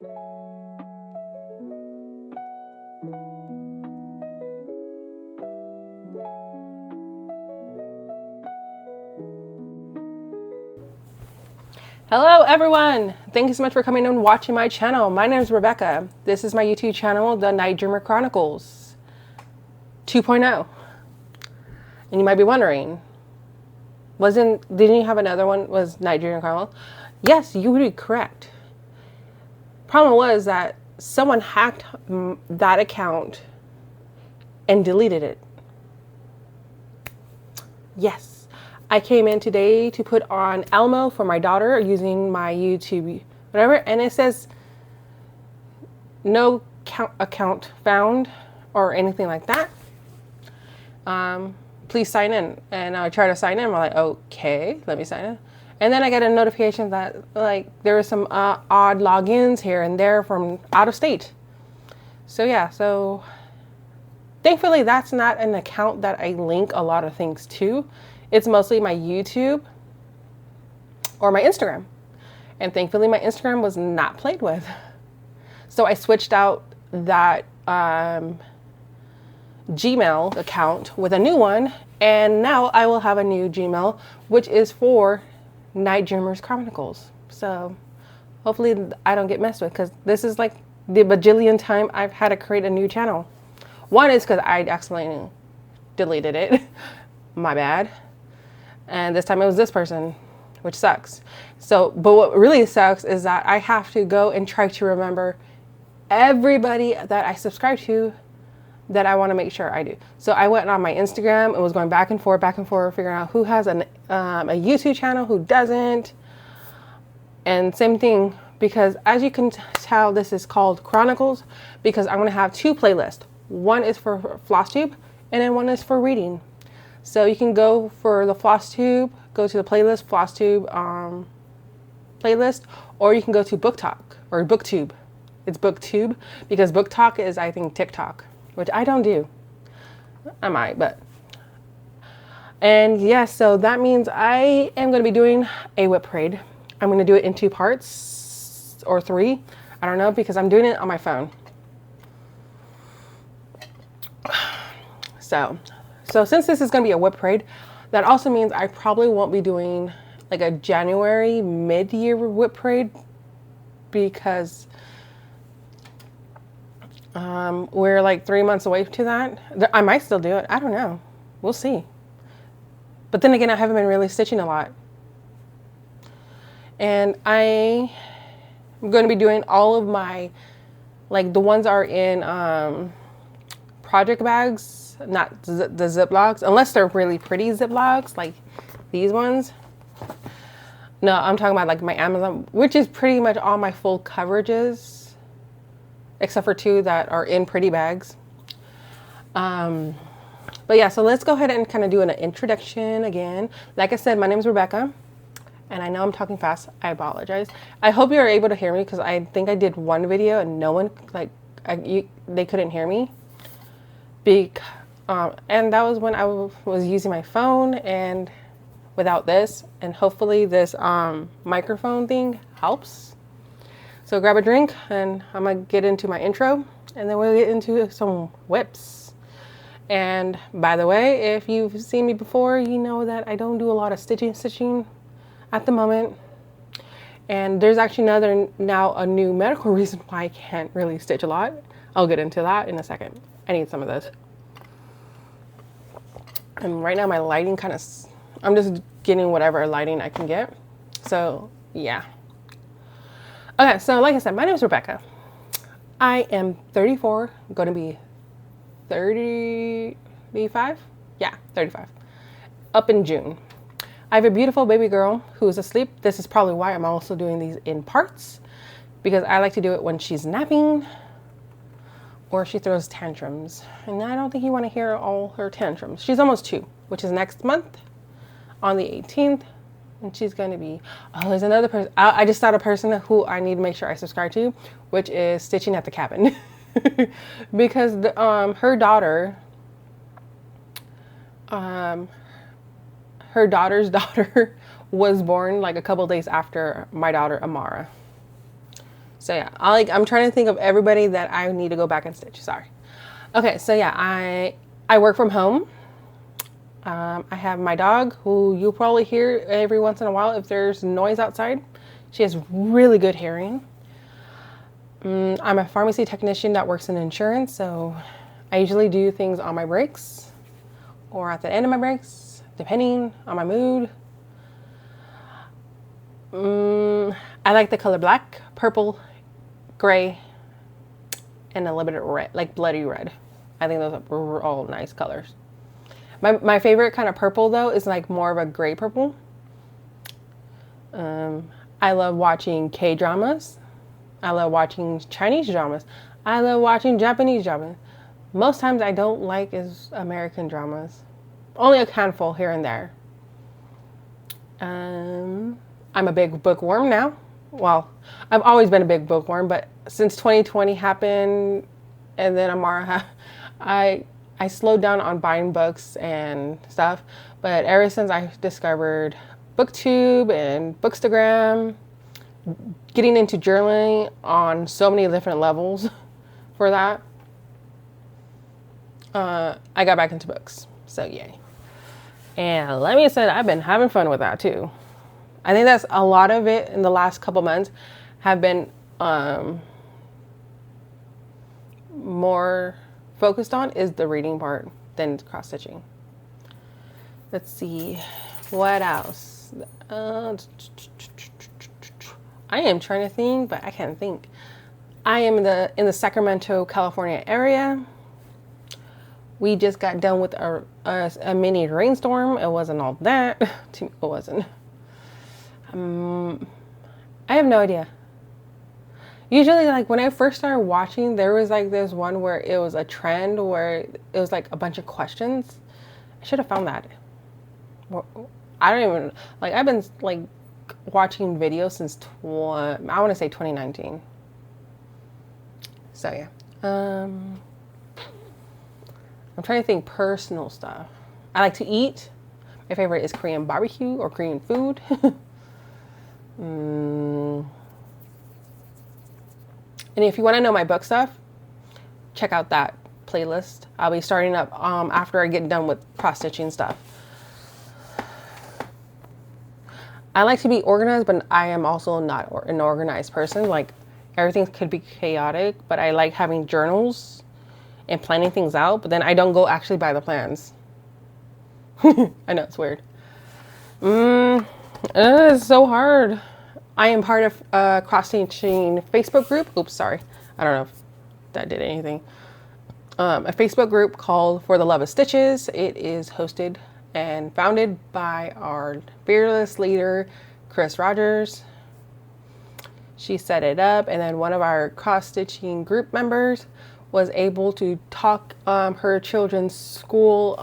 Hello everyone! Thank you so much for coming and watching my channel. My name is Rebecca. This is my YouTube channel, the NightDreamer.Chronicles 2.0. And you might be wondering, didn't you have another one, was NightDreamer.Chronicles? Yes, you would be correct. Problem was that someone hacked that account and deleted it. Yes. I came in today to put on Elmo for my daughter using my YouTube whatever, and it says no account found or anything like that. Please sign in. And I try to sign in. I'm like, okay, let me sign in. And then I get a notification that like there were some odd logins here and there from out of state. So yeah, so thankfully that's not an account that I link a lot of things to. It's mostly my YouTube or my Instagram. And thankfully my Instagram was not played with. So I switched out that Gmail account with a new one. And now I will have a new Gmail, which is for NightDreamer.Chronicles. So hopefully I don't get messed with, because this is like the bajillion time I've had to create a new channel. One is because I accidentally deleted it. My bad. And this time it was this person, which sucks. So, but what really sucks is that I have to go and try to remember everybody that I subscribe to that I want to make sure I do. So I went on my Instagram and was going back and forth, figuring out who has a YouTube channel, who doesn't. And same thing, because as you can tell, this is called Chronicles because I'm going to have two playlists. One is for Flosstube and then one is for reading. So you can go for the Flosstube, go to the playlist, Flosstube playlist, or you can go to Book Talk or BookTube. It's BookTube because Book Talk is, I think, TikTok, which I don't do. I might, but. And yes, so that means I am going to be doing a WIP parade. I'm going to do it in 2 parts or 3. I don't know, because I'm doing it on my phone. So since this is going to be a WIP parade, that also means I probably won't be doing like a January mid-year WIP parade, because we're like 3 months away to that. I might still do it. I don't know. We'll see. But then again, I haven't been really stitching a lot. And I'm going to be doing all of my, like the ones are in project bags, not the Ziplocs, unless they're really pretty Ziplocs, like these ones. No, I'm talking about like my Amazon, which is pretty much all my full coverages, except for 2 that are in pretty bags. But yeah, so let's go ahead and kind of do an introduction again. Like I said, my name is Rebecca, and I know I'm talking fast. I apologize. I hope you're able to hear me, because I think I did one video and no one, like, they couldn't hear me. And that was when I was using my phone and without this, and hopefully this microphone thing helps. So grab a drink and I'm gonna get into my intro, and then we'll get into some WIPs. And by the way, if you've seen me before, you know that I don't do a lot of stitching at the moment. And there's actually now a new medical reason why I can't really stitch a lot. I'll get into that in a second. I need some of this. And right now my lighting I'm just getting whatever lighting I can get. So yeah. Okay, so like I said, my name is Rebecca. I am 34, going to be 35? Yeah, 35. Up in June. I have a beautiful baby girl who is asleep. This is probably why I'm also doing these in parts, because I like to do it when she's napping or she throws tantrums. And I don't think you want to hear all her tantrums. She's almost 2, which is next month on the 18th. And she's going to be, there's another person. I just thought a person who I need to make sure I subscribe to, which is Stitching at the Cabin. Because her daughter's daughter was born like a couple days after my daughter, Amara. So yeah, I'm trying to think of everybody that I need to go back and stitch. Sorry. Okay, so yeah, I work from home. I have my dog, who you'll probably hear every once in a while if there's noise outside. She has really good hearing. I'm a pharmacy technician that works in insurance, so I usually do things on my breaks or at the end of my breaks, depending on my mood. I like the color black, purple, gray, and a little bit of red, like bloody red. I think those are all nice colors. My favorite kind of purple, though, is like more of a gray purple. I love watching K-dramas. I love watching Chinese dramas. I love watching Japanese dramas. Most times I don't like is American dramas. Only a handful here and there. I'm a big bookworm now. Well, I've always been a big bookworm, but since 2020 happened, and then I slowed down on buying books and stuff. But ever since I discovered BookTube and Bookstagram, getting into journaling on so many different levels for that, I got back into books. So yay. And let me say, I've been having fun with that too. I think that's a lot of it in the last couple months have been more focused on is the reading part than cross stitching. Let's see, what else? I am trying to think, but I can't think. I am in the Sacramento, California area. We just got done with a mini rainstorm. It wasn't all that. It wasn't. I have no idea. Usually, like when I first started watching, there was like this one where it was a trend where it was like a bunch of questions. I should have found that. I don't even, like, I've been like watching videos since I want to say 2019. So yeah. I'm trying to think personal stuff. I like to eat. My favorite is Korean barbecue or Korean food. And if you want to know my book stuff, check out that playlist. I'll be starting up after I get done with cross stitching stuff. I like to be organized, but I am also not an organized person. Like, everything could be chaotic, but I like having journals and planning things out, but then I don't go actually by the plans. I know, it's weird. It's so hard. I am part of a cross-stitching Facebook group. Oops, sorry. I don't know if that did anything. A Facebook group called For the Love of Stitches. It is hosted and founded by our fearless leader, Chris Rogers. She set it up, and then one of our cross-stitching group members was able to talk her children's school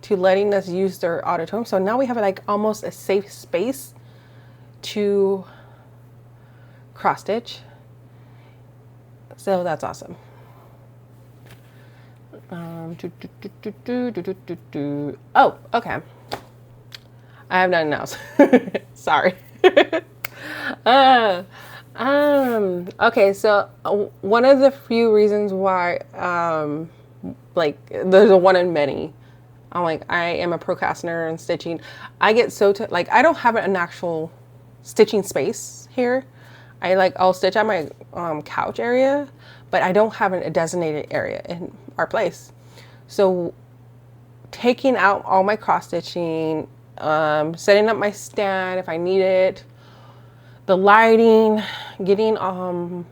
to letting us use their auditorium. So now we have like almost a safe space to cross stitch. So that's awesome. Oh, okay. I have nothing else. Sorry. Okay, so one of the few reasons why, like, there's a one in many. I'm like, I am a procrastinator in stitching. I get so, like, I don't have an actual stitching space here. I'll stitch at my couch area, but I don't have a designated area in our place. So taking out all my cross stitching, setting up my stand if I need it, the lighting, getting the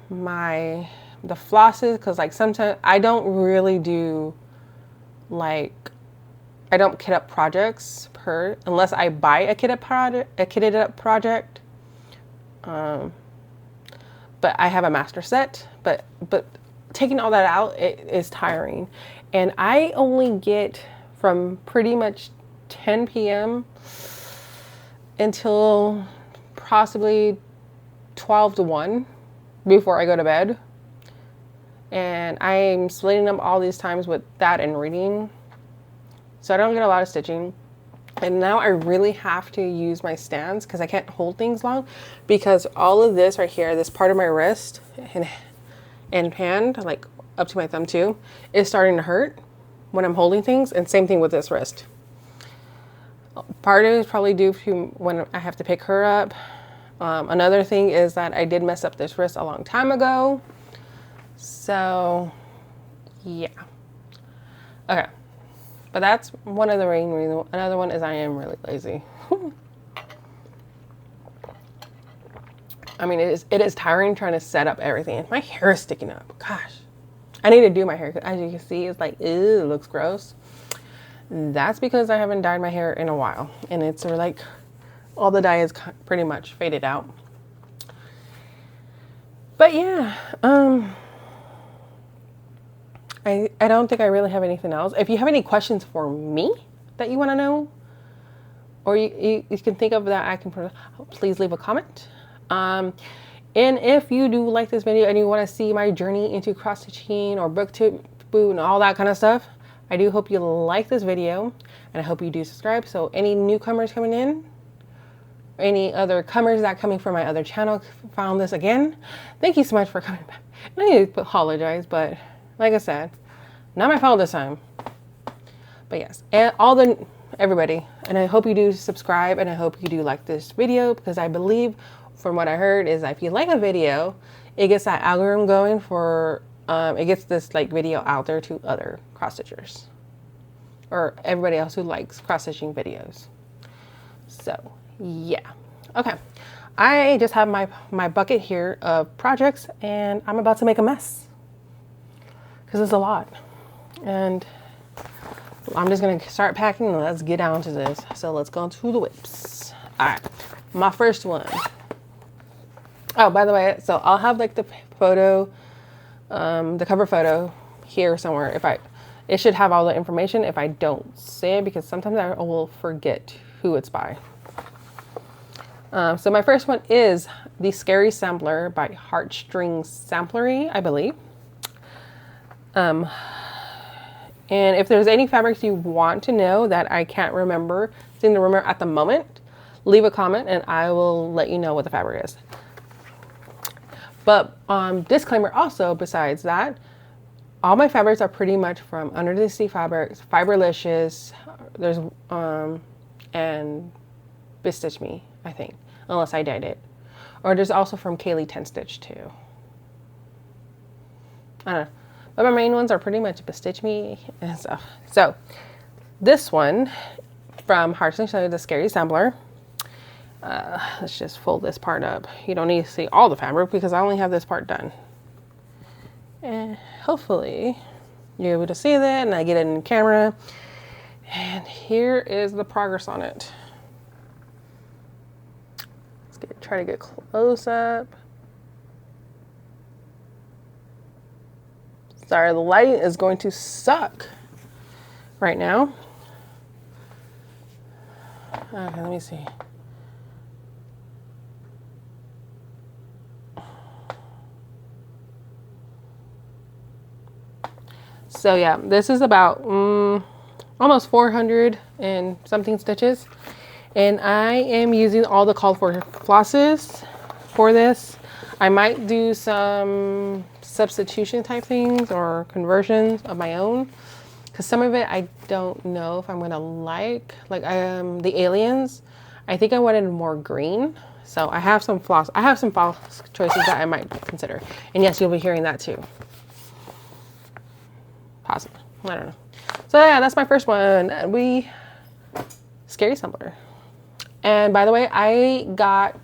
flosses, because like sometimes I don't really do, like, I don't kit up projects unless I buy a kitted up project. But I have a master set, but taking all that out, it is tiring. And I only get from pretty much 10 p.m. until possibly 12 to 1 before I go to bed. And I'm splitting up all these times with that and reading. So I don't get a lot of stitching. And now I really have to use my stands because I can't hold things long, because all of this right here, this part of my wrist and hand, like up to my thumb too, is starting to hurt when I'm holding things. And same thing with this wrist. Part of it is probably due to when I have to pick her up. Another thing is that I did mess up this wrist a long time ago. So yeah. Okay. But that's one of the main reasons. Another one is I am really lazy. I mean, it is tiring trying to set up everything. My hair is sticking up. Gosh. I need to do my hair. As you can see, it's like, ew, it looks gross. That's because I haven't dyed my hair in a while. And it's sort of like all the dye is pretty much faded out. But yeah, I don't think I really have anything else. If you have any questions for me that you want to know, or you can think of that, please leave a comment. And if you do like this video and you want to see my journey into cross stitching or booktube and all that kind of stuff, I do hope you like this video, and I hope you do subscribe. So any newcomers coming in, any other comers that coming from my other channel found this again, thank you so much for coming back. I need to apologize, but like I said, not my fault this time. But yes, and everybody, and I hope you do subscribe, and I hope you do like this video, because I believe from what I heard is that if you like a video, it gets that algorithm going for, it gets this like video out there to other cross stitchers or everybody else who likes cross stitching videos. So yeah, okay. I just have my bucket here of projects, and I'm about to make a mess because it's a lot, and I'm just gonna start packing and let's get down to this. So let's go to the WIPs. All right, my first one. Oh, by the way, so I'll have like the photo, the cover photo here somewhere. It should have all the information if I don't say it, because sometimes I will forget who it's by. So my first one is the Scary Sampler by Heartstrings Samplery, I believe. And if there's any fabrics you want to know that I can't seem to remember at the moment, leave a comment and I will let you know what the fabric is. But disclaimer also, besides that, all my fabrics are pretty much from Under the Sea Fabrics, Fiberlicious, there's and Bestitch Me, I think, unless I dyed it. Or there's also from Kaylee 10 Stitch too. I don't know. But my main ones are pretty much Bestitch Me and stuff. So this one from Heartstrings, the Scary Sampler. Let's just fold this part up. You don't need to see all the fabric because I only have this part done. And hopefully you're able to see that, and I get it in camera. And here is the progress on it. Let's try to get close up. Sorry, the lighting is going to suck right now. Okay, let me see. So yeah, this is about almost 400 and something stitches. And I am using all the called for flosses for this. I might do some substitution type things or conversions of my own, because some of it I don't know if I'm gonna like the aliens. I think I wanted more green. So I have some floss choices that I might consider. And yes, you'll be hearing that too. Possibly. I don't know. So yeah, that's my first one. Scary Sampler. And by the way, I got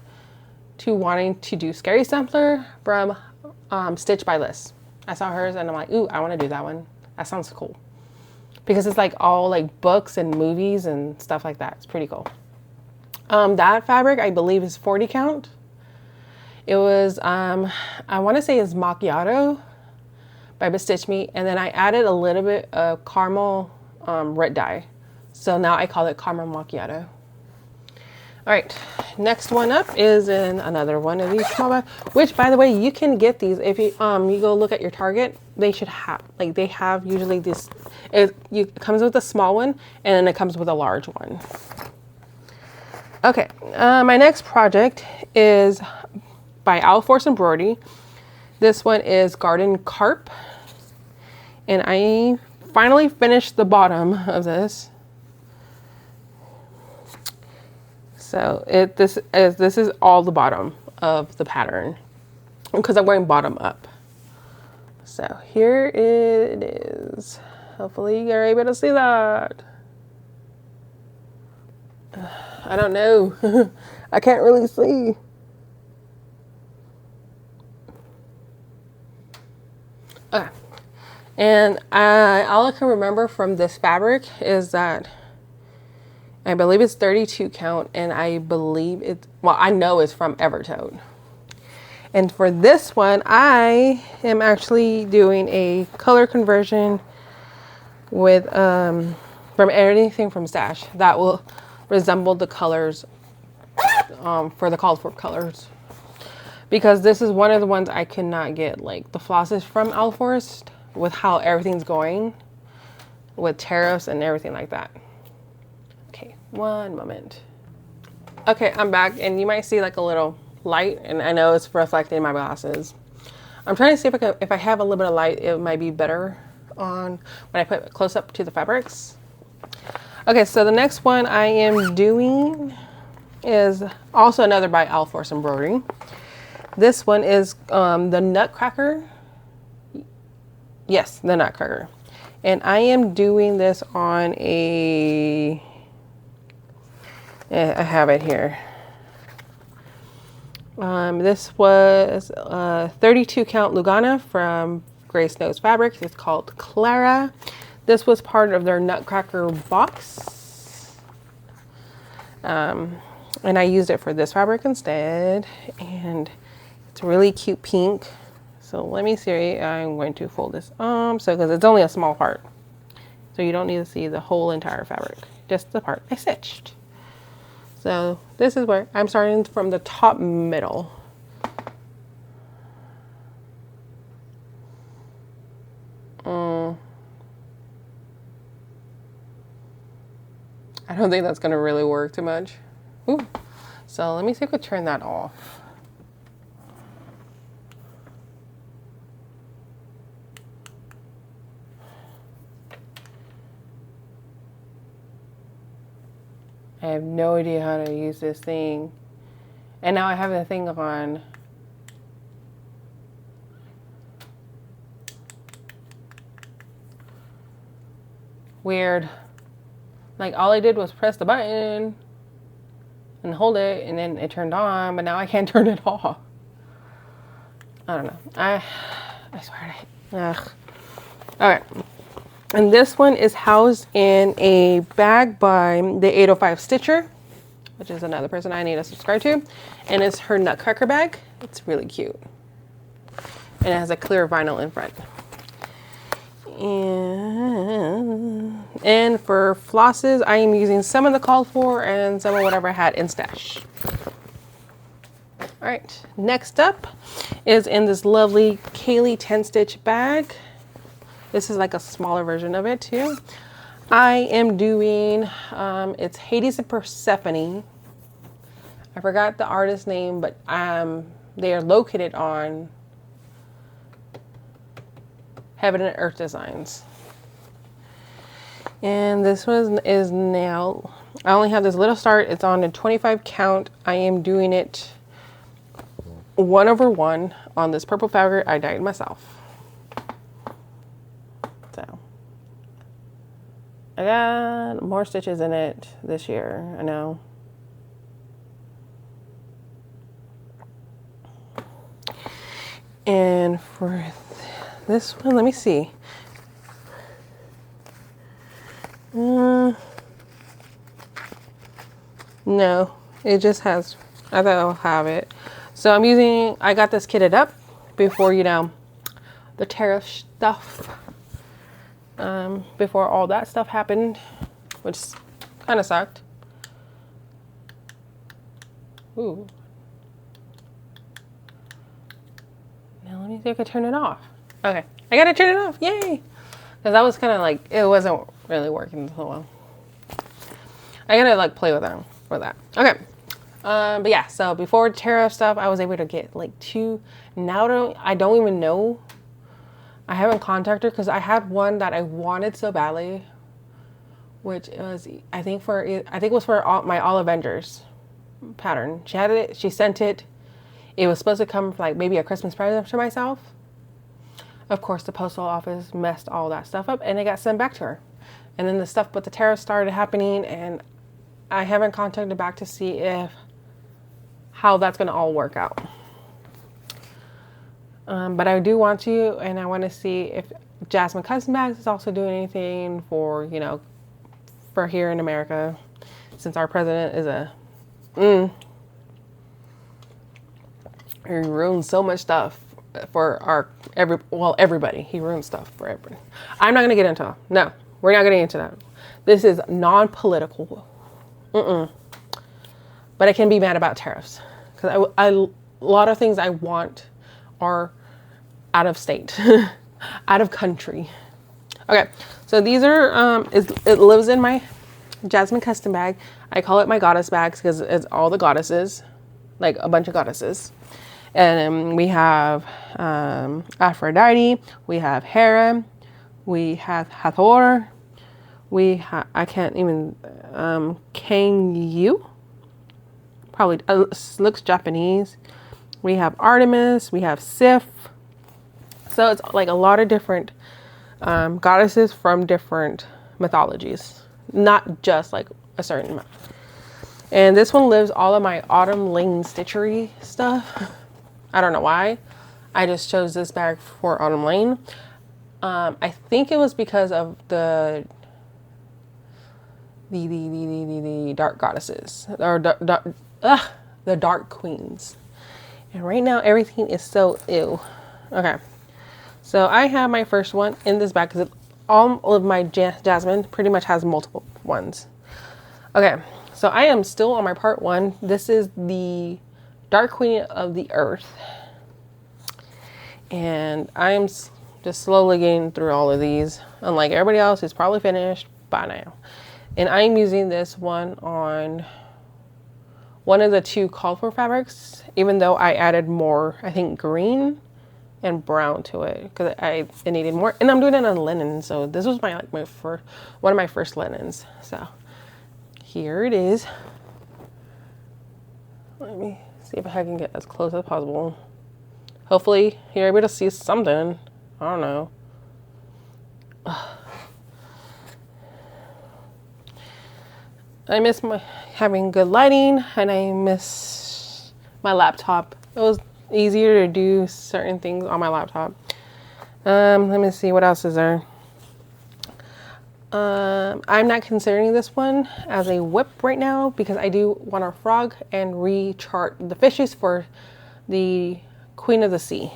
to wanting to do Scary Sampler from Stitch by Liz. I saw hers and I'm like, ooh, I want to do that one. That sounds cool. Because it's like all like books and movies and stuff like that. It's pretty cool. That fabric, I believe, is 40 count. It was, I want to say it's Macchiato by Bestitch Me, and then I added a little bit of caramel red dye. So now I call it Caramel Macchiato. All right, next one up is in another one of these small bags, which by the way, you can get these if you you go look at your Target. They should have, like, they have usually this, it comes with a small one and then it comes with a large one. Okay, my next project is by Alforce Embroidery. This one is Garden Carp, and I finally finished the bottom of this. So this is all the bottom of the pattern because I'm going bottom up. So here it is. Hopefully you're able to see that. I don't know. I can't really see. Okay. And all I can remember from this fabric is that I believe it's 32 count, and I believe it's, well, I know it's from Evertote. And for this one, I am actually doing a color conversion with from anything from Stash that will resemble the colors for the called for colors. Because this is one of the ones I could not get, like the flosses from Alforce, with how everything's going with tariffs and everything like that. Okay, one moment. Okay, I'm back, and you might see like a little light, and I know it's reflecting my glasses. I'm trying to see if I have a little bit of light, it might be better on when I put it close up to the fabrics. Okay, so the next one I am doing is also another by Alforce Embroidery. This one is the Nutcracker. Yes, the Nutcracker. And I am doing this on a, I have it here. This was 32 count Lugana from Grace Knows Fabrics. It's called Clara. This was part of their Nutcracker box. And I used it for this fabric instead. And it's really cute pink. So let me see, I'm going to fold this because it's only a small part. So you don't need to see the whole entire fabric, just the part I stitched. So this is where I'm starting from the top middle. I don't think that's gonna really work too much. Ooh. So let me see if I can turn that off. I have no idea how to use this thing. And now I have the thing on. Weird. Like all I did was press the button and hold it, and then it turned on, but now I can't turn it off. I don't know. I swear to ugh. Alright. And this one is housed in a bag by the 805 Stitcher, which is another person I need to subscribe to. And it's her Nutcracker bag. It's really cute. And it has a clear vinyl in front. And for flosses, I am using some of the called for and some of whatever I had in stash. All right, next up is in this lovely Kaylee 10 stitch bag. This is like a smaller version of it too. I am doing, it's Hades and Persephone. I forgot the artist name, but they are located on Heaven and Earth Designs. And this one is now, I only have this little start. It's on a 25 count. I am doing it 1/1 on this purple fabric I dyed myself. So I got more stitches in it this year, I know. And for this one, let me see. No, it just has, I thought I'll have it. So I'm using, I got this kitted up before, you know, the tariff stuff, before all that stuff happened, which kind of sucked. Ooh. Now let me see if I can turn it off. Okay, I gotta turn it off. Yay! Because that was kind of like, it wasn't really working so well. I gotta like play with that for that. Okay. But yeah, so before tariff stuff, I was able to get like 2. Now I don't even know. I haven't contacted her because I had one that I wanted so badly, which was I think it was for my All Avengers pattern. She had it. She sent it. It was supposed to come for like maybe a Christmas present to myself. Of course, the postal office messed all that stuff up, and it got sent back to her. And then the stuff with the tariffs started happening, and I haven't contacted back to see how that's going to all work out. But I do want to, and I want to see if Jasmine Custom Bags is also doing anything for, you know, for here in America, since our president is he ruins so much stuff for everybody. He ruins stuff for everybody. I'm not going to get into it. No, we're not getting into that. This is non-political. But I can be mad about tariffs because a lot of things I want are out of state, out of country. Okay, so these are, it lives in my Jasmine Custom bag. I call it my goddess bags because it's all the goddesses, like a bunch of goddesses. And we have Aphrodite, we have Hera, we have Hathor, I can't even, Kang Yu, probably looks Japanese. We have Artemis, we have Sif. So it's like a lot of different goddesses from different mythologies, not just like a certain amount. And this one lives all of my Autumn Lane stitchery stuff. I don't know why. I just chose this bag for Autumn Lane. I think it was because of the dark goddesses, or the dark queens. And right now everything is so ew. Okay, so I have my first one in this bag because all of my Jasmine pretty much has multiple ones. Okay, so I am still on my part 1. This is the Dark Queen of the Earth, and I am just slowly getting through all of these. Unlike everybody else who's probably finished by now. And I'm using this one on one of the 2 called for fabrics, even though I added more, I think green and brown to it because it needed more. And I'm doing it on linen, so this was one of my first linens. So here it is. Let me see if I can get as close as possible. Hopefully you're able to see something. I don't know. I miss having good lighting, and I miss my laptop. It was easier to do certain things on my laptop. Let me see, what else is there? I'm not considering this one as a WIP right now because I do want to frog and rechart the fishes for the Queen of the Sea,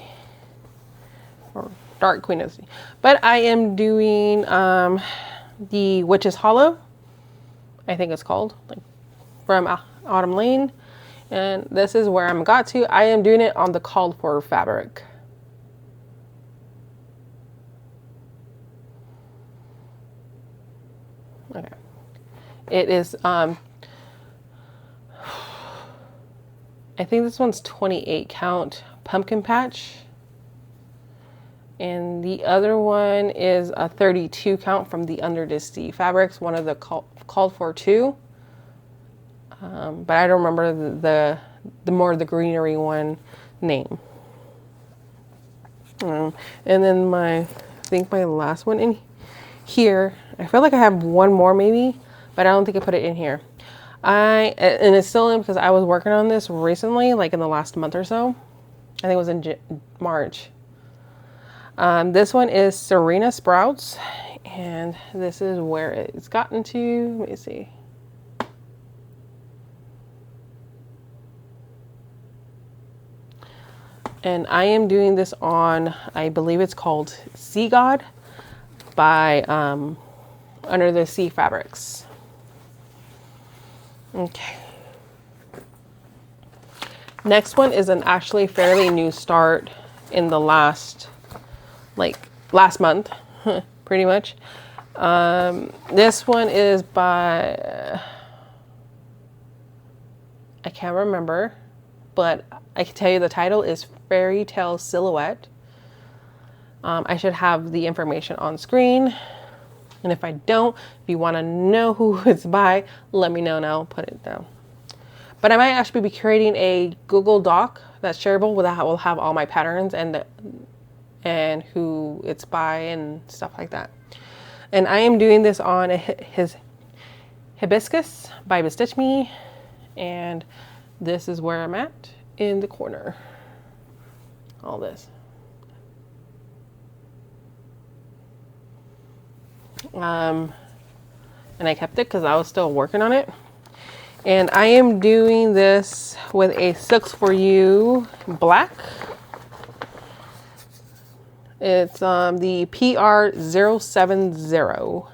or Dark Queen of the Sea. But I am doing the Witch's Hollow, I think it's called, like, from Autumn Lane. And this is where I'm got to. I am doing it on the called for fabric. Okay. It is, I think this one's 28 count pumpkin patch. And the other one is a 32 count from the Under the Sea Fabrics, one of the called for 2. But I don't remember the more the greenery one name. And then I think my last one in here, I feel like I have one more maybe, but I don't think I put it in here. And it's still in because I was working on this recently, like in the last month or so. I think it was in March. This one is Serena Sprouts, and this is where it's gotten to. Let me see. And I am doing this on, I believe it's called Sea God by Under the Sea Fabrics. Okay. Next one is an actually fairly new start in the last month, pretty much. This one is by, I can't remember, but I can tell you the title is Fairy Tale Silhouette. I should have the information on screen. And if I don't, if you want to know who it's by, let me know and I'll put it down. But I might actually be creating a Google Doc that's shareable that will have all my patterns and who it's by and stuff like that. And I am doing this on his Hibiscus by Bestitch Me. And this is where I'm at in the corner. All this. And I kept it because I was still working on it. And I am doing this with a Silks For You black. It's the PR070.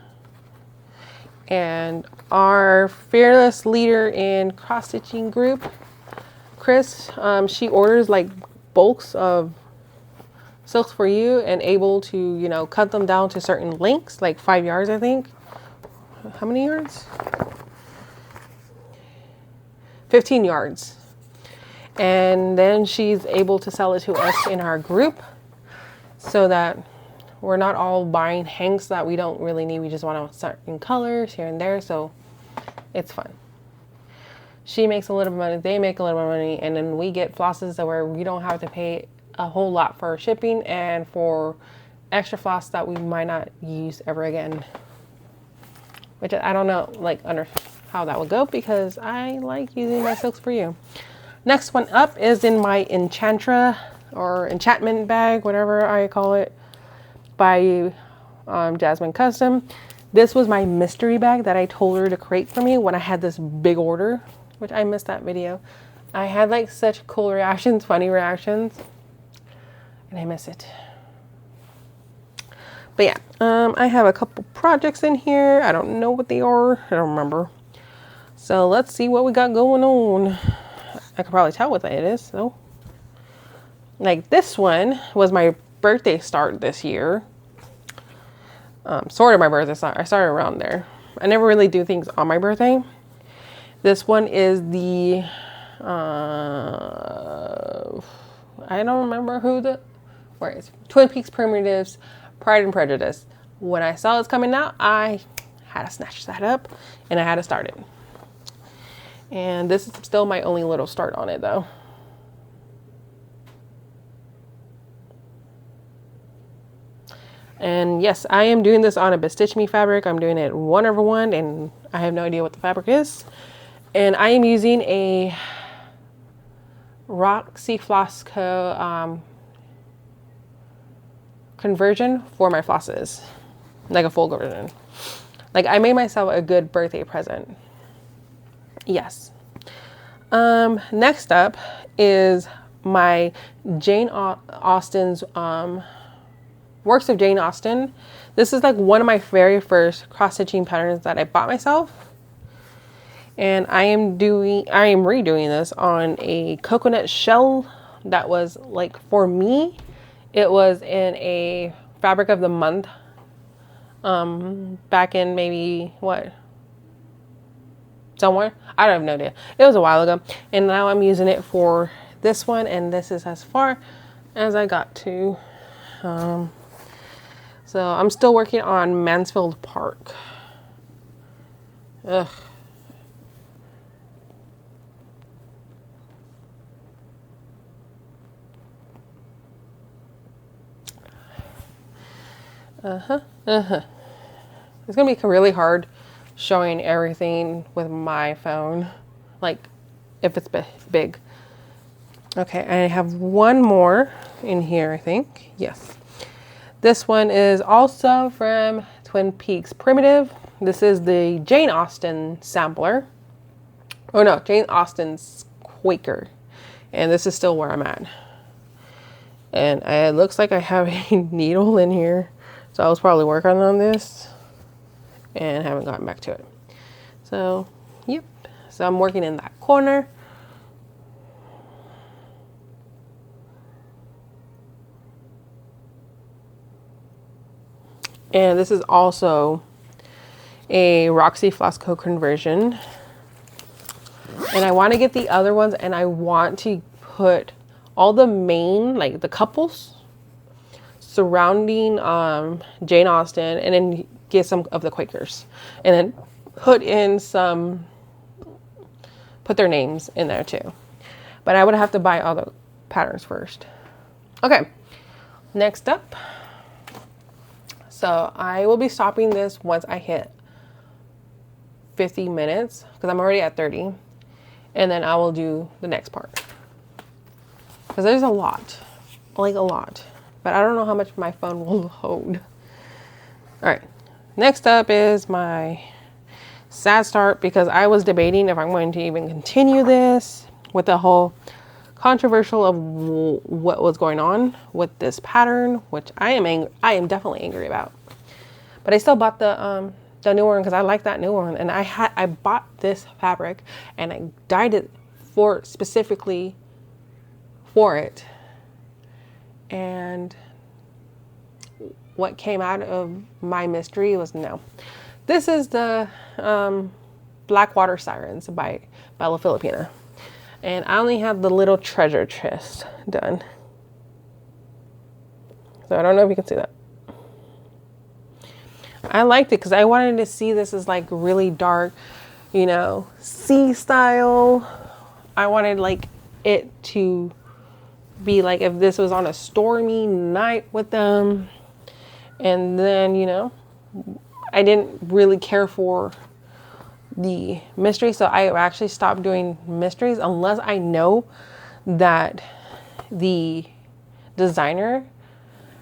And our fearless leader in cross-stitching group, Chris, she orders like bulks of Silks For You and able to, you know, cut them down to certain lengths, like 5 yards, I think. How many yards? 15 yards. And then she's able to sell it to us in our group so that we're not all buying hanks that we don't really need. We just want to start in colors here and there. So it's fun. She makes a little bit of money. They make a little bit of money. And then we get flosses where we don't have to pay a whole lot for shipping and for extra floss that we might not use ever again. Which I don't know, like, under how that would go because I like using my Silks For You. Next one up is in my Enchantra or enchantment bag, whatever I call it, by Jasmine Custom. This was my mystery bag that I told her to create for me when I had this big order, which I missed that video. I had like such cool reactions, funny reactions, and I miss it. But yeah, I have a couple projects in here. I don't know what they are. I don't remember. So let's see what we got going on. I could probably tell what it is, though. Like this one was my birthday start this year. Sort of my birthday start. I started around there. I never really do things on my birthday. This one is the, I don't remember where it's Twin Peaks Primitives, Pride and Prejudice. When I saw it's coming out, I had to snatch that up and I had to start it. And this is still my only little start on it though. And yes, I am doing this on a Bestitch Me fabric. I'm doing it 1/1 and I have no idea what the fabric is. And I am using a Roxy Floss Co. Conversion for my flosses. Like a full conversion. Like I made myself a good birthday present. Yes. Next up is my Jane Austen's Works of Jane Austen. This is like one of my very first cross-stitching patterns that I bought myself. And I am redoing this on a coconut shell that was like, for me, it was in a fabric of the month. Back in maybe somewhere. I don't have no idea. It was a while ago. And now I'm using it for this one. And this is as far as I got to. So I'm still working on Mansfield Park. Ugh. It's gonna be really hard showing everything with my phone, like if it's big. Okay, I have one more in here, I think. Yes. This one is also from Twin Peaks Primitive. This is the Jane Austen sampler. Oh no, Jane Austen's Quaker. And this is still where I'm at. And it looks like I have a needle in here. So I was probably working on this and haven't gotten back to it. So, yep. So I'm working in that corner. And this is also a Roxy Flosstube conversion. And I want to get the other ones, and I want to put all the main, like the couples surrounding Jane Austen, and then get some of the Quakers, and then put their names in there too. But I would have to buy all the patterns first. Okay, next up. So I will be stopping this once I hit 50 minutes, because I'm already at 30. And then I will do the next part. Because there's a lot. Like a lot. But I don't know how much my phone will hold. Alright. Next up is my sad start, because I was debating if I'm going to even continue this with the whole controversial of what was going on with this pattern, which I am definitely angry about. But I still bought the new one because I like that new one, and I bought this fabric and I dyed it specifically for it. And what came out of my mystery was no. This is the Blackwater Sirens by Bella Filipina. And I only have the little treasure chest done. So I don't know if you can see that. I liked it because I wanted to see this as like really dark, you know, sea style. I wanted like it to be like if this was on a stormy night with them. And then, you know, I didn't really care for the mystery, so I actually stopped doing mysteries unless I know that the designer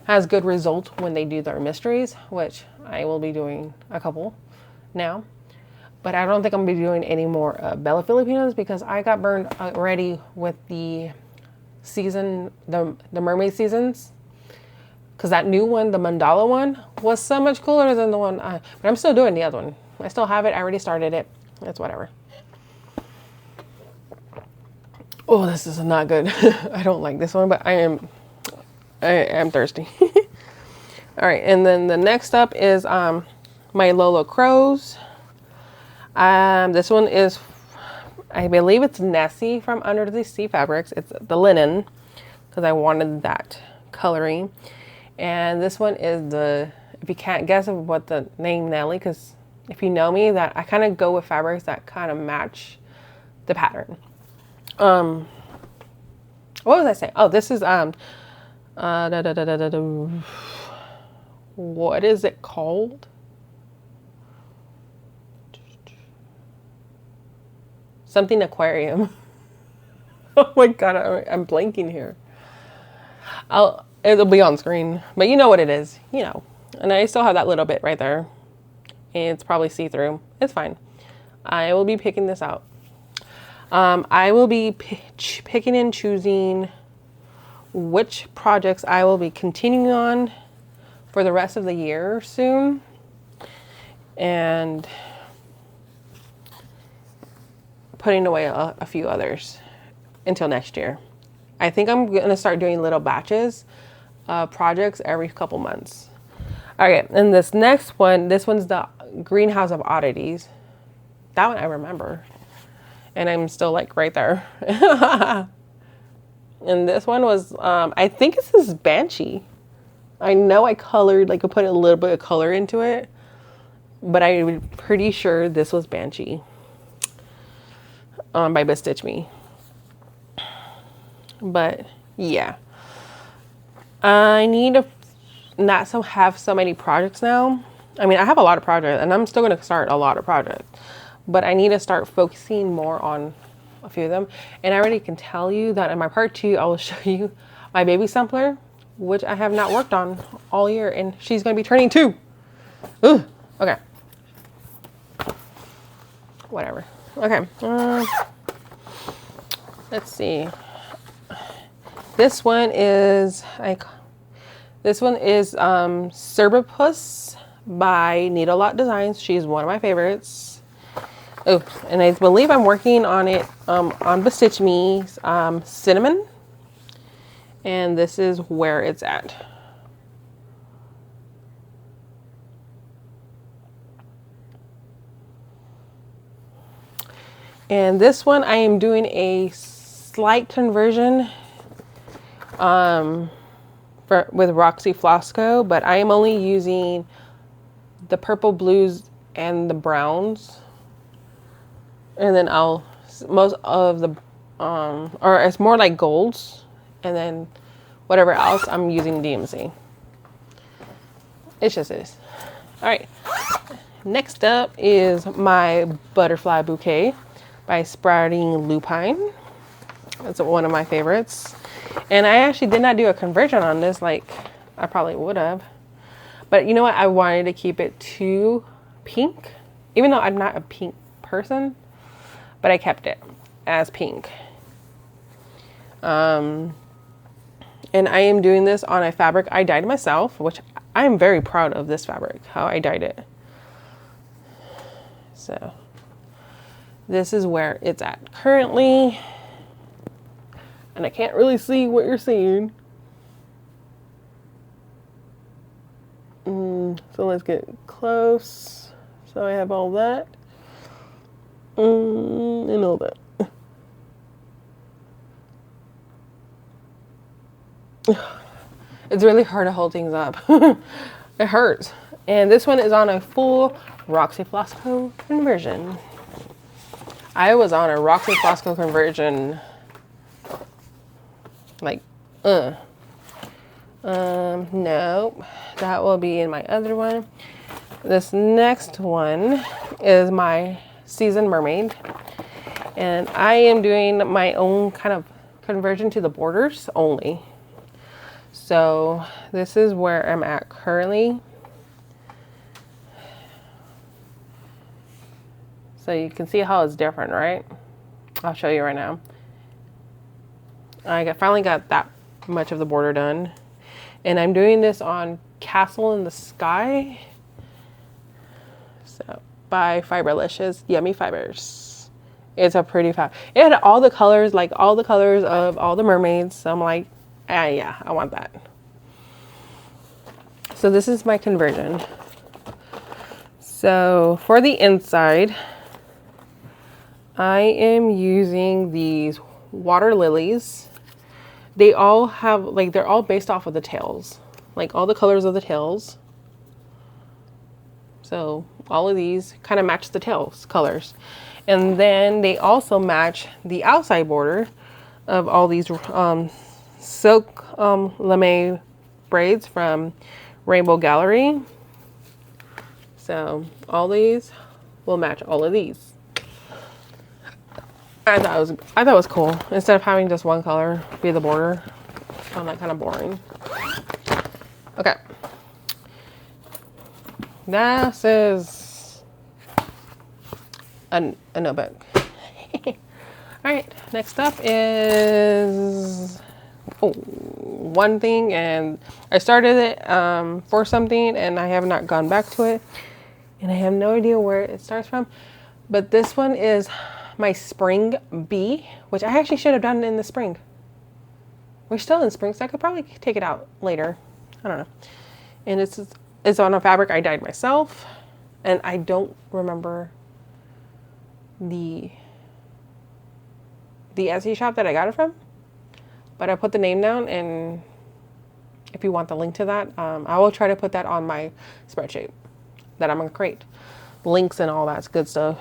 has good results when they do their mysteries, which I will be doing a couple now. But I don't think I'm gonna be doing any more Bella Filipinas, because I got burned already with the season, the mermaid seasons. Because that new one, the mandala one, was so much cooler than the one but I'm still doing the other one. I still have it. I already started it. It's whatever. Oh, this is not good. I don't like this one, but I am thirsty. All right, and then the next up is my Lolo Crows. This one is, I believe it's Nessie from Under the Sea Fabrics. It's the linen, because I wanted that coloring. And this one is the, if you can't guess what the name Nelly, because if you know me, that I kind of go with fabrics that kind of match the pattern. What was I saying? Oh, this is what is it called? Something aquarium. Oh my god, I'm blanking here. It'll be on screen, but you know what it is, you know. And I still have that little bit right there. It's probably see-through. It's fine. I will be picking this out. I will be picking and choosing which projects I will be continuing on for the rest of the year soon. And putting away a few others until next year. I think I'm going to start doing little batches of projects every couple months. Okay, and this next one, this one's the Greenhouse of Oddities. That one I remember. And I'm still like right there. And this one was, I think this is Banshee. I know I colored, like I put a little bit of color into it, but I'm pretty sure this was Banshee by Bestitch Me. But yeah, I need to not have so many projects now. I mean, I have a lot of projects, and I'm still going to start a lot of projects, but I need to start focusing more on a few of them. And I already can tell you that in my part 2, I will show you my baby sampler, which I have not worked on all year, and she's going to be turning 2. Ooh, okay. Whatever. Okay. Let's see. This one is Cerbipus by Needle Lot Designs. She's one of my favorites. Oh, and I believe I'm working on it on Bestitch Me's Cinnamon. And this is where it's at. And this one I am doing a slight conversion with Roxy Flosco, but I am only using the purple, blues, and the browns. And then most of the, or it's more like golds. And then whatever else, I'm using DMC. It's just this. All right. Next up is my Butterfly Bouquet by Sprouting Lupine. That's one of my favorites. And I actually did not do a conversion on this like I probably would have. But you know what? I wanted to keep it to pink, even though I'm not a pink person, but I kept it as pink. And I am doing this on a fabric I dyed myself, which I am very proud of this fabric, how I dyed it. So this is where it's at currently. And I can't really see what you're seeing. So let's get close. So I have all that. And all that. It's really hard to hold things up. It hurts. And this one is on a full Roxy Flosco conversion. I was on a Roxy Flosco conversion like, no, that will be in my other one. This next one is my Seasoned Mermaid. And I am doing my own kind of conversion to the borders only. So this is where I'm at currently. So you can see how it's different, right? I'll show you right now. I finally got that much of the border done. And I'm doing this on Castle in the Sky. So by Fiberlicious Yummy Fibers. It's a pretty fab. It had all the colors, like all the colors of all the mermaids. So I'm like, yeah, I want that. So this is my conversion. So for the inside, I am using these water lilies. They all have, like, they're all based off of the tails, like all the colors of the tails. So all of these kind of match the tails colors. And then they also match the outside border of all these silk lame braids from Rainbow Gallery. So all these will match all of these. I thought it was cool. Instead of having just one color be the border. I found that kind of boring. Okay. This is a notebook. Alright, next up is one thing, and I started it for something and I have not gone back to it. And I have no idea where it starts from. But this one is my Spring Bee, which I actually should have done in the spring. We're still in spring, so I could probably take it out later. I don't know. And it's on a fabric I dyed myself. And I don't remember the Etsy shop that I got it from. But I put the name down, and if you want the link to that, I will try to put that on my spreadsheet that I'm going to create. Links and all that good stuff.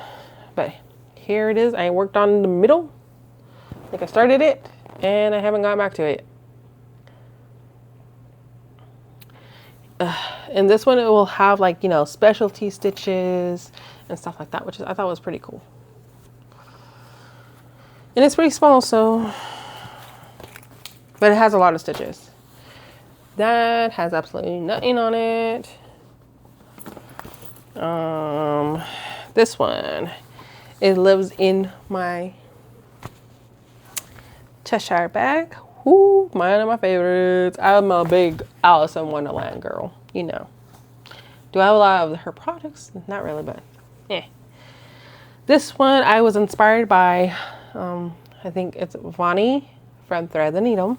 But here it is. I worked on the middle. I think I started it, and I haven't gone back to it. And this one, it will have, like, you know, specialty stitches and stuff like that, which I thought was pretty cool. And it's pretty small, so, but it has a lot of stitches. That has absolutely nothing on it. This one, it lives in my Cheshire bag. Ooh, mine are my favorites. I'm a big Alice in Wonderland girl, you know. Do I have a lot of her products? Not really, but yeah. This one I was inspired by, I think it's Vani from Thread the Needle.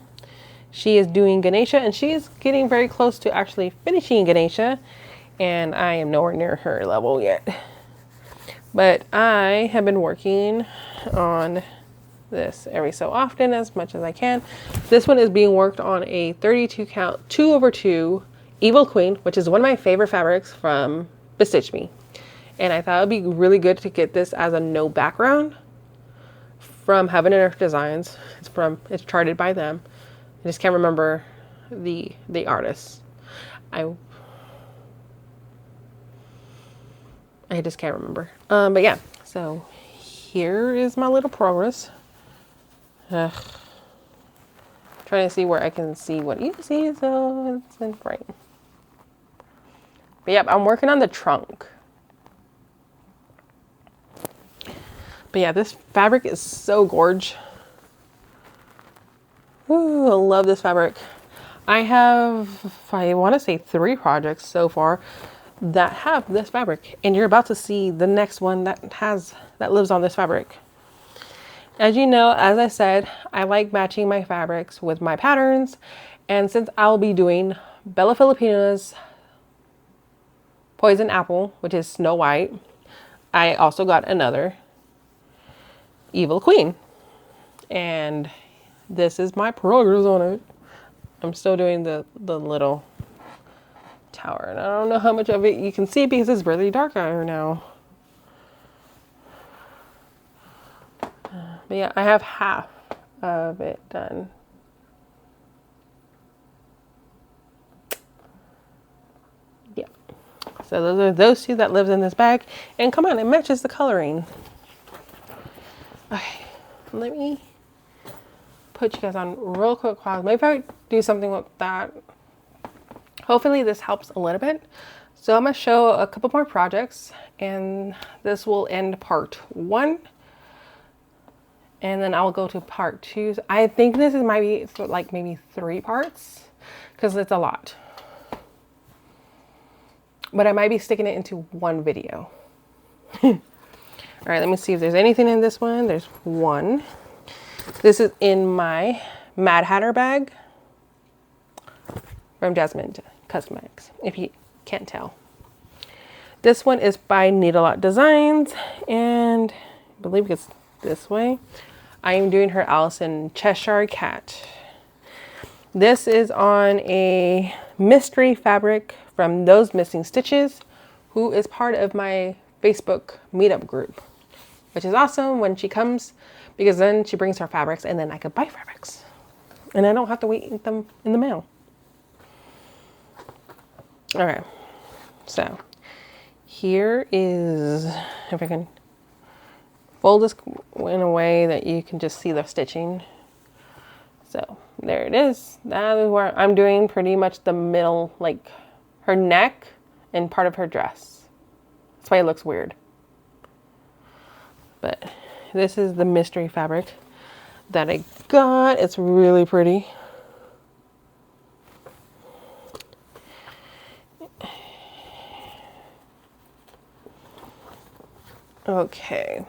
She is doing Ganesha, and she is getting very close to actually finishing Ganesha, and I am nowhere near her level yet. But I have been working on this every so often, as much as I can. This one is being worked on a 32 count 2/2 Evil Queen, which is one of my favorite fabrics from Bestitch Me. And I thought it'd be really good to get this as a no background from Heaven and Earth Designs. It's charted by them. I just can't remember the artist. I just can't remember. But yeah, so here is my little progress. Ugh. Trying to see where I can see what you see, so it's in frame. But yep, I'm working on the trunk. But yeah, this fabric is so gorge. Ooh, I love this fabric. I have, I want to say 3 projects so far that have this fabric, and you're about to see the next one that lives on this fabric. As you know, as I said, I like matching my fabrics with my patterns, and since I'll be doing Bella Filipina's Poison Apple, which is Snow White, I also got another Evil Queen, and this is my progress on it. I'm still doing the little tower, and I don't know how much of it you can see because it's really dark out here now. But yeah, I have half of it done. Yeah. So those are those 2 that lives in this bag. And come on, it matches the coloring. Okay, let me put you guys on real quick while maybe I do something with that. Hopefully this helps a little bit. So I'm gonna show a couple more projects, and this will end part 1. And then I'll go to part 2. I think this might be like maybe 3 parts because it's a lot. But I might be sticking it into one video. All right, let me see if there's anything in this one. There's one. This is in my Mad Hatter bag from Jasmine Cosmetics, if you can't tell. This one is by Needle Art Designs, and I believe it's this way. I am doing her Allison Cheshire Cat. This is on a mystery fabric from Those Missing Stitches, who is part of my Facebook meetup group, which is awesome when she comes because then she brings her fabrics and then I could buy fabrics and I don't have to wait them in the mail. Okay, so here is, if I can fold this in a way that you can just see the stitching. So there it is. That is where I'm doing pretty much the middle, like her neck and part of her dress. That's why it looks weird. But this is the mystery fabric that I got. It's really pretty. Okay.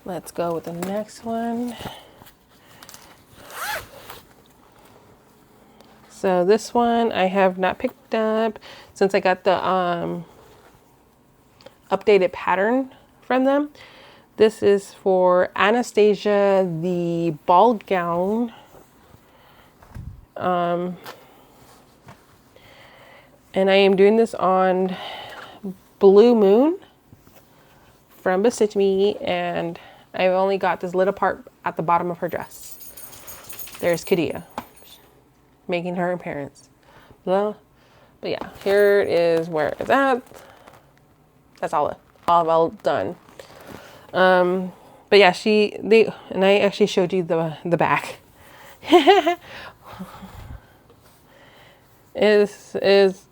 Let's go with the next one. So this one I have not picked up since I got the updated pattern from them. This is for Anastasia, the ball gown. And I am doing this on Blue Moon from Bestitch Me, and I've only got this little part at the bottom of her dress. There's Kadia making her appearance. But yeah, here is where it's at. That's all well done. But yeah, and I actually showed you the back. This is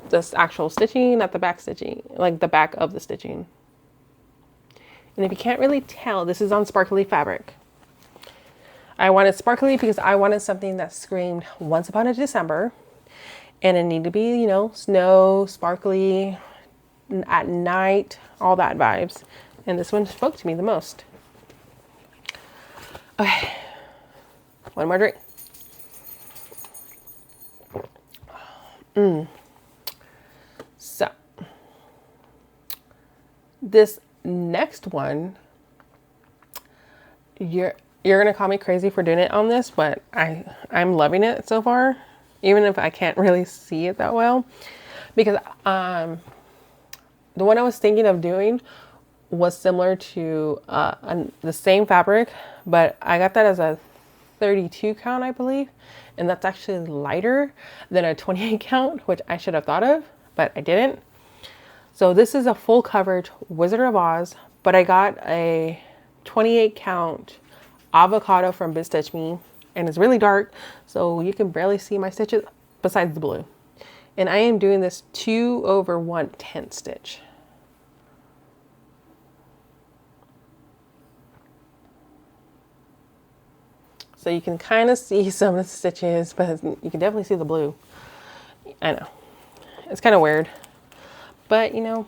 this actual stitching at the back stitching, like the back of the stitching. And if you can't really tell, this is on sparkly fabric. I wanted sparkly because I wanted something that screamed Once Upon a December, and it needed to be, you know, snow, sparkly, at night, all that vibes. And this one spoke to me the most. Okay, one more drink. This next one, you're gonna call me crazy for doing it on this, but I'm loving it so far, even if I can't really see it that well, because the one I was thinking of doing was similar to the same fabric, but I got that as a 32 count, I believe, and that's actually lighter than a 28 count, which I should have thought of, but I didn't. So this is a full coverage Wizard of Oz, but I got a 28 count avocado from Stitch Me, and it's really dark, so you can barely see my stitches besides the blue. And I am doing this 2/110 stitch. So you can kind of see some of the stitches, but you can definitely see the blue. I know, it's kind of weird. But, you know,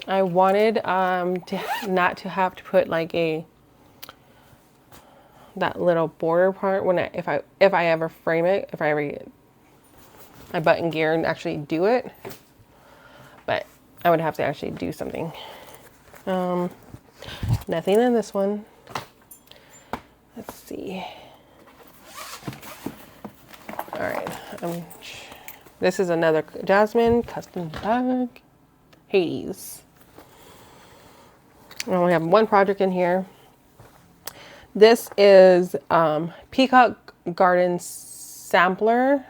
I wanted to not to have to put like that little border part when if I ever frame it, if I ever get my button gear and actually do it. But I would have to actually do something. Nothing in this one. Let's see. All right. This is another Jasmine custom bag. Hades. I only have one project in here. This is Peacock Garden Sampler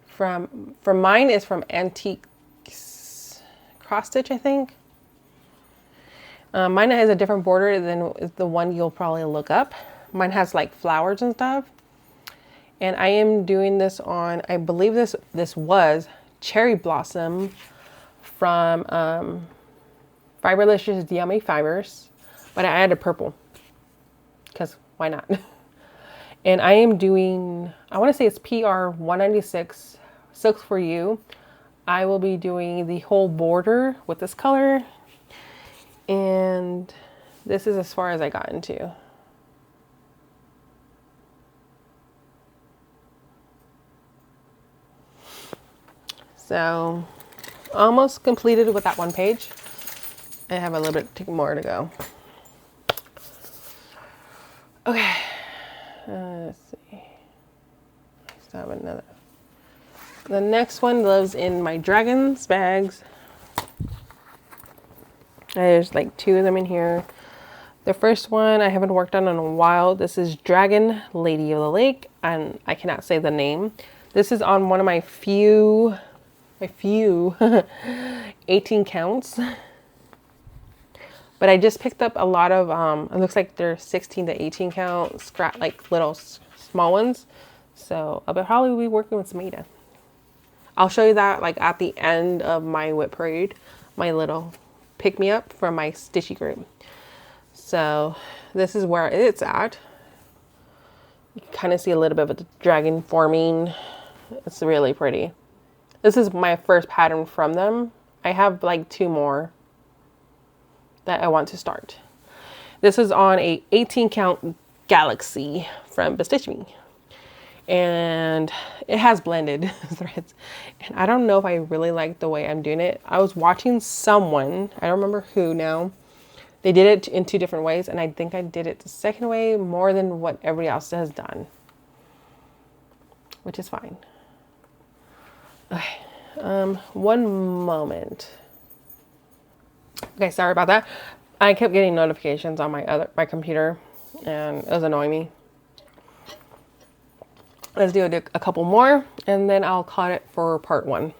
from mine is from Antiques Cross Stitch, I think. Mine has a different border than the one you'll probably look up. Mine has like flowers and stuff. And I am doing this on, I believe this was Cherry Blossom from Fiberlicious Yummy Fibers, but I added purple because why not? And I am doing, I want to say it's PR 196 Silks for You. I will be doing the whole border with this color, and this is as far as I got into. So almost completed with that one page. I have a little bit more to go. Okay, let's see. Let's have another. The next one lives in my dragons bags. There's like 2 of them in here. The first one I haven't worked on in a while. This is Dragon Lady of the Lake, and I cannot say the name. This is on one of my few 18 counts. But I just picked up a lot of, it looks like they're 16 to 18 count, like little small ones. So I'll probably be working with some Ada. I'll show you that like at the end of my WIP parade, my little pick me up from my stitchy group. So this is where it's at. You can kind of see a little bit of the dragon forming. It's really pretty. This is my first pattern from them. I have like 2 more that I want to start. This is on a 18 count Galaxy from Stitch Me. And it has blended threads. And I don't know if I really like the way I'm doing it. I was watching someone, I don't remember who now. They did it in 2 different ways, and I think I did it the second way more than what everybody else has done, which is fine. Okay, one moment. Okay, sorry about that. I kept getting notifications on my computer, and it was annoying me. Let's do a couple more, and then I'll call it for part 1.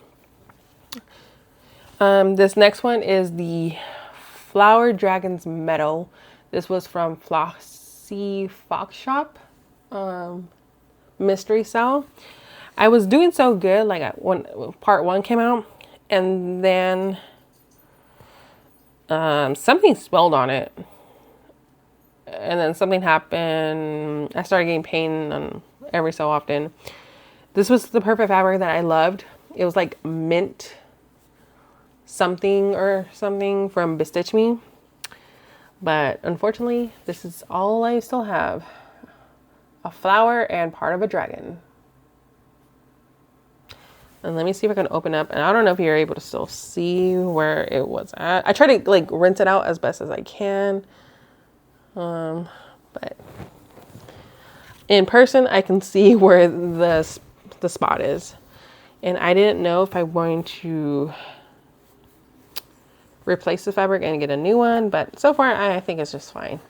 This next one is the Flower Dragons Meadow. This was from Flossy Fox Shop mystery cell. I was doing so good like when part 1 came out, and then something spilled on it, and then something happened. I started getting pain on every so often. This was the perfect fabric that I loved. It was like mint something or something from Stitch Me, but unfortunately this is all I still have. A flower and part of a dragon. And let me see if I can open up. And I don't know if you're able to still see where it was at. I try to like rinse it out as best as I can. But in person, I can see where the spot is. And I didn't know if I'm going to replace the fabric and get a new one. But so far, I think it's just fine.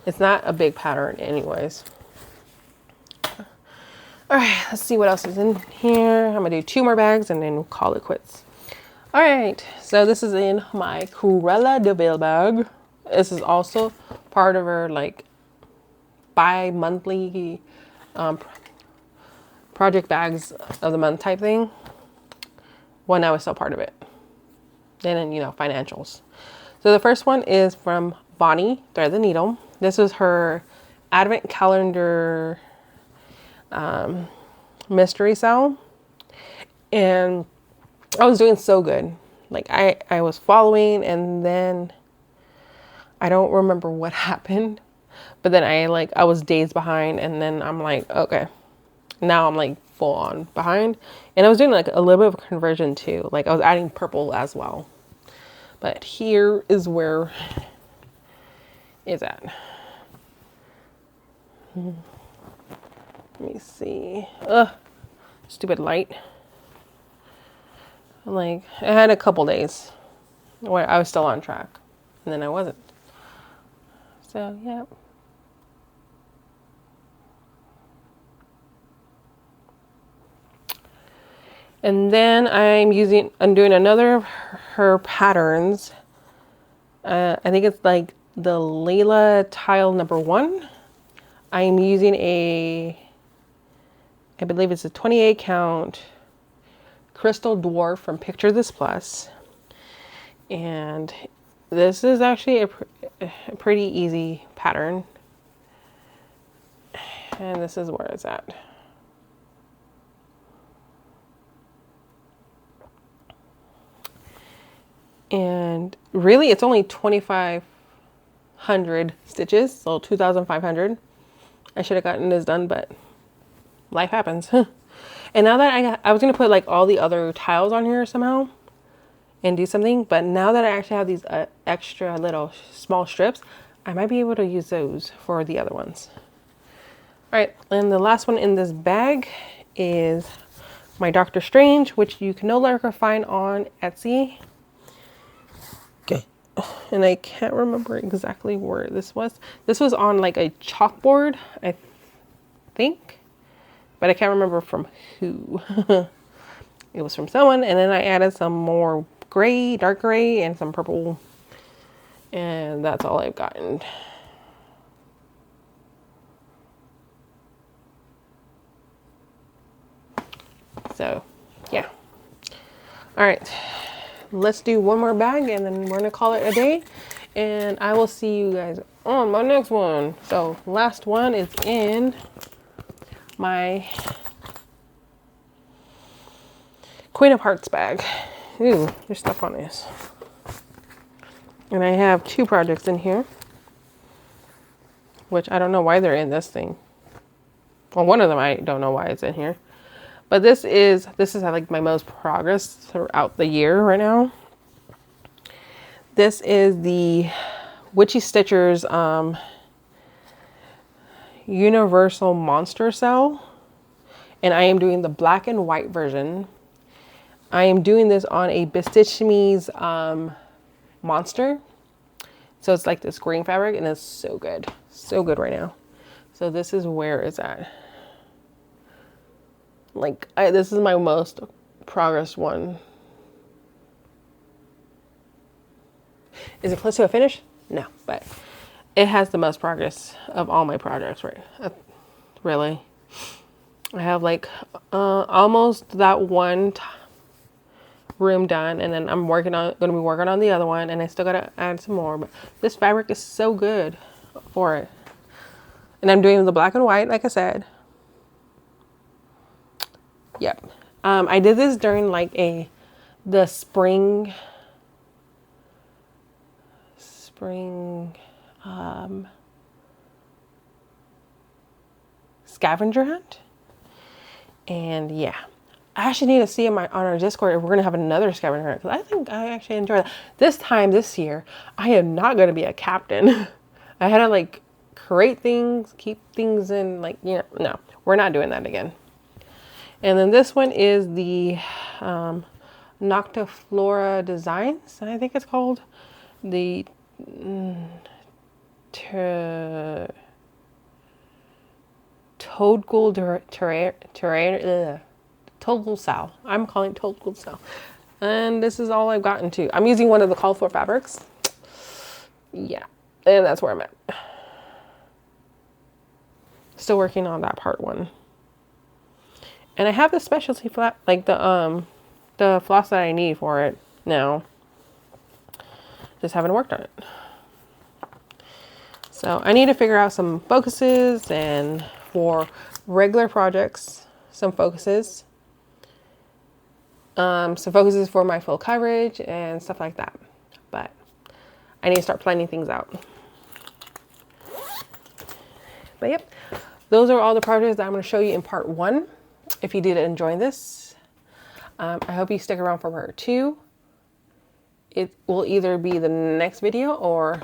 It's not a big pattern anyways. All right, let's see what else is in here. I'm gonna do 2 more bags and then we'll call it quits. All right, so this is in my Cruella de Vil bag. This is also part of her like bi-monthly project bags of the month type thing. Well, now it's still part of it. And then, you know, financials. So the first one is from Bonnie Thread the Needle. This is her advent calendar mystery sale. And I was doing so good. Like I was following, and then I don't remember what happened, but then I was days behind, and then I'm like, okay, now I'm like full on behind. And I was doing like a little bit of a conversion too. Like I was adding purple as well. But here is where it's at. Let me see. Stupid light. Like, I had a couple days where I was still on track, and then I wasn't. So, yeah. And then I'm doing another of her patterns. I think it's like the Layla tile number 1. I'm using I believe it's a 28 count crystal dwarf from Picture This Plus. And this is actually a pretty easy pattern. And this is where it's at. And really it's only 2,500 stitches, so 2,500. I should have gotten this done, but life happens. And now that I was going to put like all the other tiles on here somehow and do something, but now that I actually have these extra little small strips, I might be able to use those for the other ones. All right, and the last one in this bag is my Doctor Strange, which you can no longer find on Etsy. Okay. And I can't remember exactly where this was. This was on like a chalkboard, I think, but I can't remember from who. It was from someone, and then I added some more gray, dark gray, and some purple, and that's all I've gotten. So, yeah. All right. Let's do one more bag and then we're gonna call it a day, and I will see you guys on my next one. So last one is in my Queen of Hearts bag. Ooh, there's stuff on this. And I have 2 projects in here, which I don't know why they're in this thing. Well, one of them I don't know why it's in here. But this is like my most progress throughout the year right now. This is the Witchy Stitchers Universal Monster Cell. And I am doing the black and white version. I am doing this on a Bestitch Me's monster. So it's like this green fabric, and it's so good. So good right now. So this is where it's at. Like, this is my most progress one. Is it close to a finish? No, but it has the most progress of all my projects, right? Really. I have like almost that one room done, and then I'm gonna be working on the other one, and I still gotta add some more, but this fabric is so good for it. And I'm doing the black and white, like I said. Yep. I did this during like the spring scavenger hunt. And yeah, I actually need to see on our Discord if we're gonna have another scavenger hunt, because I think I actually enjoy that. This time this year, I am not gonna be a captain. I had to like create things, keep things in, like, you know, no, we're not doing that again. And then this one is the Noctiflora Designs, I think it's called. The Toadghoul Toadghoul Sow. I'm calling it Toadghoul Sow. And this is all I've gotten to. I'm using one of the called for fabrics. Yeah, and that's where I'm at. Still working on that part 1. And I have the specialty flat, like the floss that I need for it now. Just haven't worked on it. So I need to figure out some focuses, and for regular projects, some focuses. Some focuses for my full coverage and stuff like that. But I need to start planning things out. But yep, those are all the projects that I'm going to show you in part 1. If you did enjoy this, I hope you stick around for part 2. It will either be the next video, or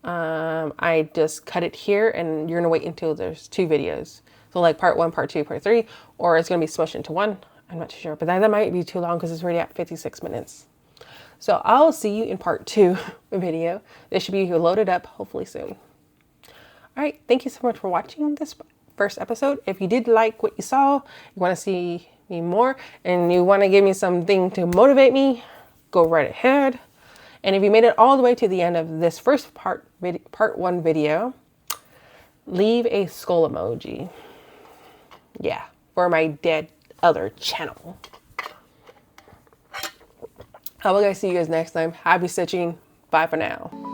I just cut it here and you're gonna wait until there's 2 videos. So like part 1, part 2, part 3, or it's gonna be smushed into 1. I'm not too sure, but that might be too long because it's already at 56 minutes. So I'll see you in part 2 video. This should be loaded up hopefully soon. All right, thank you so much for watching this first episode. If you did like what you saw, you want to see me more, and you want to give me something to motivate me, go right ahead. And if you made it all the way to the end of this first part 1 video, leave a skull emoji. Yeah, for my dead other channel. I will guys see you guys next time. Happy stitching. Bye for now.